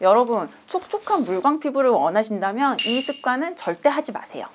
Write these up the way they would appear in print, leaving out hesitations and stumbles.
여러분, 촉촉한 물광 피부를 원하신다면 이 습관은 절대 하지 마세요.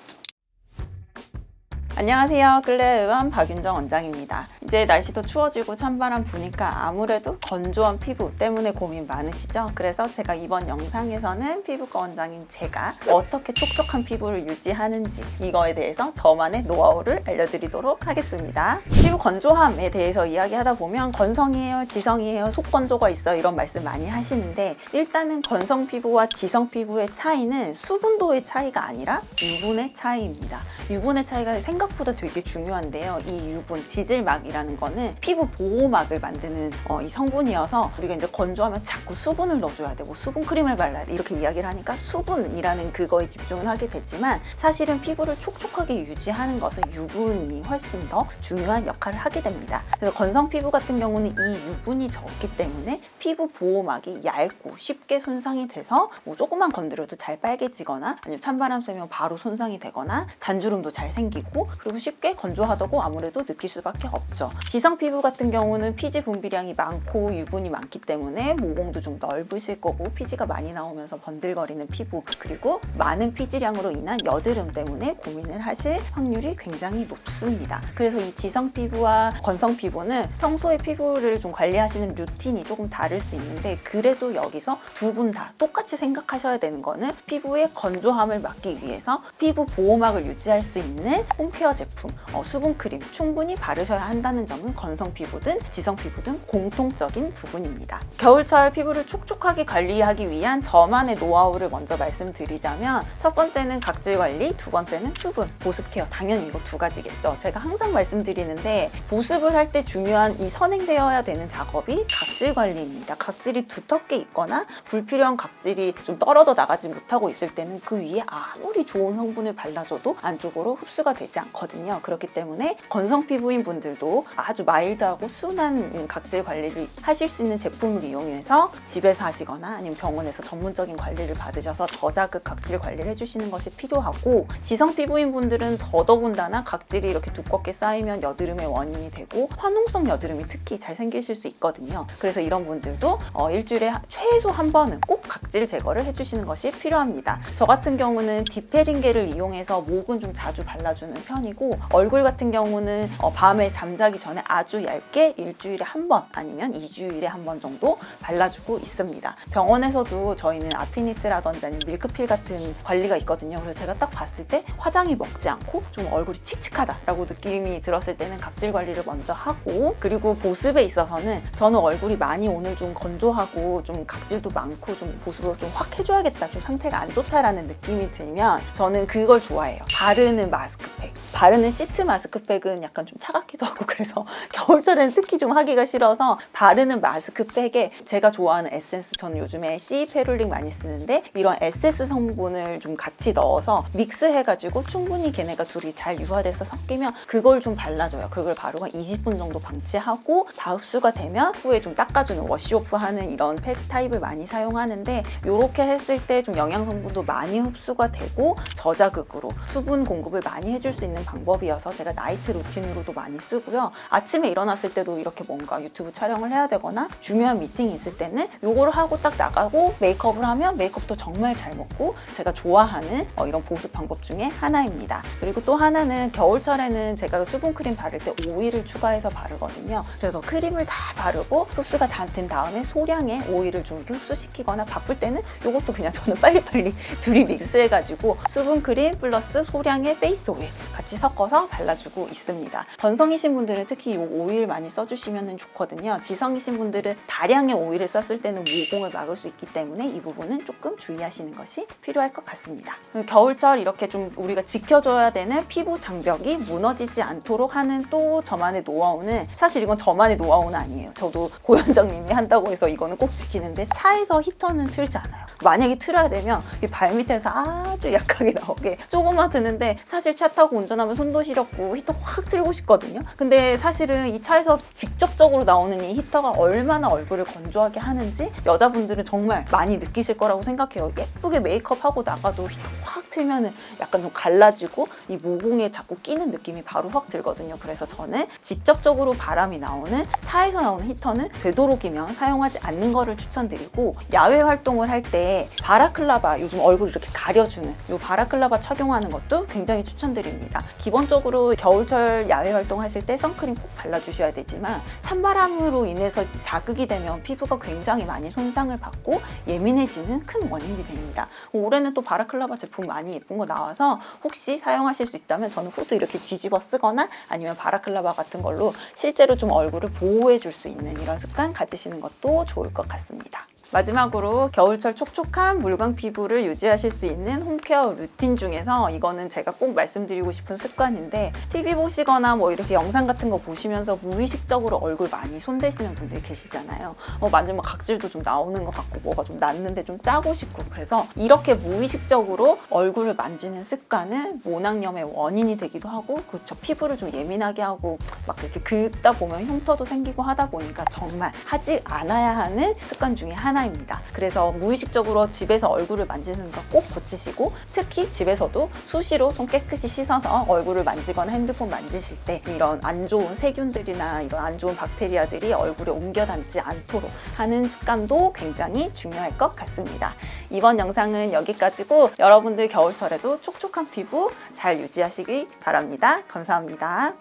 안녕하세요. 클레어의원 박윤정 원장입니다. 이제 날씨도 추워지고 찬바람 부니까 아무래도 건조한 피부 때문에 고민 많으시죠? 그래서 제가 이번 영상에서는 피부과 원장인 제가 어떻게 촉촉한 피부를 유지하는지 이거에 대해서 저만의 노하우를 알려드리도록 하겠습니다. 피부 건조함에 대해서 이야기하다 보면 건성이에요, 지성이에요, 속건조가 있어요 이런 말씀 많이 하시는데 일단은 건성 피부와 지성 피부의 차이는 수분도의 차이가 아니라 유분의 차이입니다. 유분의 차이가 생각보다 되게 중요한데요. 이 유분, 지질막이라는 거는 피부 보호막을 만드는 이 성분이어서 우리가 이제 건조하면 자꾸 수분을 넣어줘야 돼. 뭐 수분 크림을 발라야 돼. 이렇게 이야기를 하니까 수분이라는 그거에 집중을 하게 되지만 사실은 피부를 촉촉하게 유지하는 것은 유분이 훨씬 더 중요한 역할을 하게 됩니다. 그래서 건성 피부 같은 경우는 이 유분이 적기 때문에 피부 보호막이 얇고 쉽게 손상이 돼서 뭐 조금만 건드려도 잘 빨개지거나 아니면 찬바람 쐬면 바로 손상이 되거나 잔주름도 잘 생기고 그리고 쉽게 건조하다고 아무래도 느낄 수밖에 없죠. 지성 피부 같은 경우는 피지 분비량이 많고 유분이 많기 때문에 모공도 좀 넓으실 거고 피지가 많이 나오면서 번들거리는 피부 그리고 많은 피지량으로 인한 여드름 때문에 고민을 하실 확률이 굉장히 높습니다. 그래서 이 지성 피부와 건성 피부는 평소에 피부를 좀 관리하시는 루틴이 조금 다를 수 있는데 그래도 여기서 두 분 다 똑같이 생각하셔야 되는 거는 피부의 건조함을 막기 위해서 피부 보호막을 유지할 수 있는 홈케어 제품, 수분크림 충분히 바르셔야 한다는 점은 건성 피부든 지성 피부든 공통적인 부분입니다. 겨울철 피부를 촉촉하게 관리하기 위한 저만의 노하우를 먼저 말씀드리자면 첫 번째는 각질 관리, 두 번째는 수분, 보습 케어. 당연히 이거 두 가지겠죠. 제가 항상 말씀드리는데 보습을 할 때 중요한 이 선행되어야 되는 작업이 각질 관리입니다. 각질이 두텁게 있거나 불필요한 각질이 좀 떨어져 나가지 못하고 있을 때는 그 위에 아무리 좋은 성분을 발라줘도 안쪽으로 흡수가 되지 않거든요. 그렇기 때문에 건성 피부인 분들도 아주 마일드하고 순한 각질 관리를 하실 수 있는 제품을 이용해서 집에서 하시거나 아니면 병원에서 전문적인 관리를 받으셔서 저자극 각질 관리를 해주시는 것이 필요하고 지성 피부인 분들은 더더군다나 각질이 이렇게 두껍게 쌓이면 여드름의 원인이 되고 화농성 여드름이 특히 잘 생기실 수 있거든요. 그래서 이런 분들도 일주일에 최소 한 번은 꼭 각질 제거를 해주시는 것이 필요합니다. 저 같은 경우는 디페링겔을 이용해서 목은 좀 자주 발라주는 편이고 얼굴 같은 경우는 밤에 잠자기 전에 아주 얇게 일주일에 한 번 아니면 2주일에 한 번 정도 발라주고 있습니다. 병원에서도 저희는 아피니트라든지 아니면 밀크필 같은 관리가 있거든요. 그래서 제가 딱 봤을 때 화장이 먹지 않고 좀 얼굴이 칙칙하다라고 느낌이 들었을 때는 각질 관리를 먼저 하고 그리고 보습에 있어서는 저는 얼굴이 많이 오늘 좀 건조하고 좀 각질도 많고 좀 보습을 좀 확 해줘야겠다, 좀 상태가 안 좋다라는 느낌이 들면 저는 그걸 좋아해요. 바르는 마스크팩. 바르는 시트 마스크팩은 약간 좀 차갑기도 하고 그래서 겨울철에는 특히 좀 하기가 싫어서 바르는 마스크팩에 제가 좋아하는 에센스, 저는 요즘에 C 페룰릭 많이 쓰는데 이런 에센스 성분을 좀 같이 넣어서 믹스해가지고 충분히 걔네가 둘이 잘 유화돼서 섞이면 그걸 좀 발라줘요. 그걸 바르고 20분 정도 방치하고 다 흡수가 되면 후에 좀 닦아주는 워시오프 하는 이런 팩 타입을 많이 사용하는데 이렇게 했을 때 좀 영양 성분도 많이 흡수가 되고 저자극으로 수분 공급을 많이 해줄 수 있는 방법이어서 제가 나이트 루틴으로도 많이 쓰고요. 아침에 일어났을 때도 이렇게 뭔가 유튜브 촬영을 해야 되거나 중요한 미팅이 있을 때는 요거를 하고 딱 나가고 메이크업을 하면 메이크업도 정말 잘 먹고 제가 좋아하는 이런 보습 방법 중에 하나입니다. 그리고 또 하나는 겨울철에는 제가 수분크림 바를 때 오일을 추가해서 바르거든요. 그래서 크림을 다 바르고 흡수가 다 된 다음에 소량의 오일을 좀 이렇게 흡수시키거나 바쁠 때는 요것도 그냥 저는 빨리빨리 둘이 믹스해가지고 수분크림 플러스 소량의 페이스 오일 같이 섞어서 발라주고 있습니다. 건성이신 분들은 특히 이 오일 많이 써주시면 좋거든요. 지성이신 분들은 다량의 오일을 썼을 때는 모공을 막을 수 있기 때문에 이 부분은 조금 주의하시는 것이 필요할 것 같습니다. 겨울철 이렇게 좀 우리가 지켜줘야 되는 피부 장벽이 무너지지 않도록 하는 또 저만의 노하우는 사실 이건 저만의 노하우는 아니에요. 저도 고현정님이 한다고 해서 이거는 꼭 지키는데 차에서 히터는 틀지 않아요. 만약에 틀어야 되면 이 발밑에서 아주 약하게 나오게 조금만 드는데 사실 차 타고 운전하면 손도 시렵고 히터 확 틀고 싶거든요. 근데 사실은 이 차에서 직접적으로 나오는 이 히터가 얼마나 얼굴을 건조하게 하는지 여자분들은 정말 많이 느끼실 거라고 생각해요. 예쁘게 메이크업하고 나가도 히터 확 틀면은 약간 좀 갈라지고 이 모공에 자꾸 끼는 느낌이 바로 확 들거든요. 그래서 저는 직접적으로 바람이 나오는 차에서 나오는 히터는 되도록이면 사용하지 않는 거를 추천드리고, 야외 활동을 할 때 바라클라바, 요즘 얼굴 이렇게 가려주는 이 바라클라바 착용하는 것도 굉장히 추천드립니다. 기본적으로 겨울철 야외 활동하실 때 선크림 꼭 발라주셔야 되지만 찬바람으로 인해서 자극이 되면 피부가 굉장히 많이 손상을 받고 예민해지는 큰 원인이 됩니다. 올해는 또 바라클라바 제품 많이 예쁜 거 나와서 혹시 사용하실 수 있다면 저는 후드 이렇게 뒤집어 쓰거나 아니면 바라클라바 같은 걸로 실제로 좀 얼굴을 보호해 줄 수 있는 이런 습관 가지시는 것도 좋을 것 같습니다. 마지막으로 겨울철 촉촉한 물광 피부를 유지하실 수 있는 홈케어 루틴 중에서 이거는 제가 꼭 말씀드리고 싶은 습관인데, TV 보시거나 뭐 이렇게 영상 같은 거 보시면서 무의식적으로 얼굴 많이 손대시는 분들이 계시잖아요. 만지면 각질도 좀 나오는 것 같고 뭐가 좀 났는데 좀 짜고 싶고, 그래서 이렇게 무의식적으로 얼굴을 만지는 습관은 모낭염의 원인이 되기도 하고, 그렇죠, 피부를 좀 예민하게 하고 막 이렇게 긁다 보면 흉터도 생기고 하다 보니까 정말 하지 않아야 하는 습관 중에 하나입니다. 그래서 무의식적으로 집에서 얼굴을 만지는 거 꼭 고치시고, 특히 집에서도 수시로 손 깨끗이 씻어서 얼굴을 만지거나 핸드폰 만지실 때 이런 안 좋은 세균들이나 이런 안 좋은 박테리아들이 얼굴에 옮겨 닿지 않도록 하는 습관도 굉장히 중요할 것 같습니다. 이번 영상은 여기까지고, 여러분들 겨울철에도 촉촉한 피부 잘 유지하시기 바랍니다. 감사합니다.